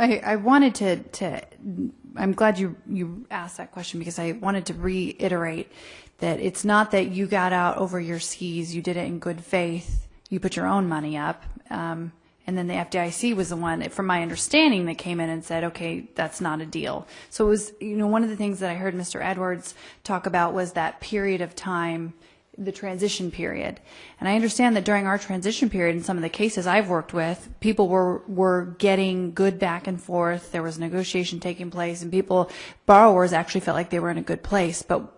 I wanted to I'm glad you asked that question, because I wanted to reiterate that it's not that you got out over your skis, you did it in good faith, you put your own money up, and then the FDIC was the one, from my understanding, that came in and said, okay, that's not a deal. So it was, one of the things that I heard Mr. Edwards talk about was that period of time, the transition period. And I understand that during our transition period, in some of the cases I've worked with, people were getting good back and forth. There was negotiation taking place, and borrowers actually felt like they were in a good place. But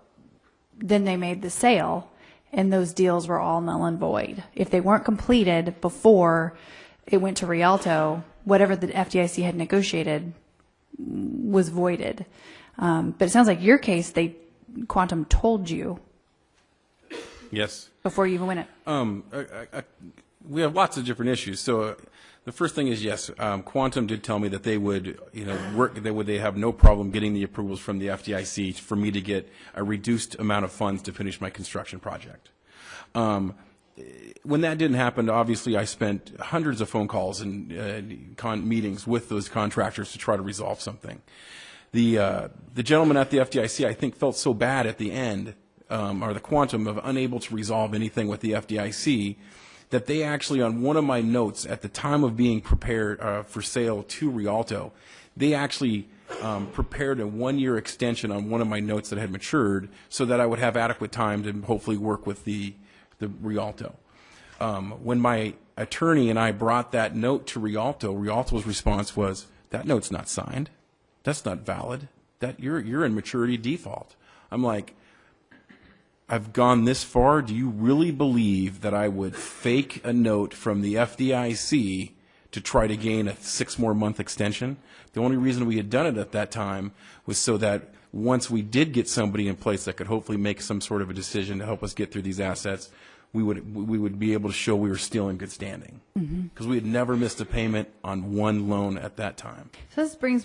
then they made the sale, and those deals were all null and void. If they weren't completed before it went to Rialto, whatever the FDIC had negotiated was voided. But it sounds like your case, Quantum told you. Yes. Before you even win it. We have lots of different issues. So the first thing is, yes, Quantum did tell me that they would, they have no problem getting the approvals from the FDIC for me to get a reduced amount of funds to finish my construction project. When that didn't happen, obviously I spent hundreds of phone calls and meetings with those contractors to try to resolve something. The gentleman at the FDIC, I think, felt so bad at the end, or the Quantum, of unable to resolve anything with the FDIC, that they actually, on one of my notes at the time of being prepared for sale to Rialto, they actually prepared a 1-year extension on one of my notes that had matured, so that I would have adequate time to hopefully work with the Rialto. When my attorney and I brought that note to Rialto, Rialto's response was, "That note's not signed. That's not valid. That you're in maturity default." I'm like, I've gone this far. Do you really believe that I would fake a note from the FDIC to try to gain a 6 more month extension? The only reason we had done it at that time was so that once we did get somebody in place that could hopefully make some sort of a decision to help us get through these assets, we would be able to show we were still in good standing. Because we had never missed a payment on one loan at that time. So this brings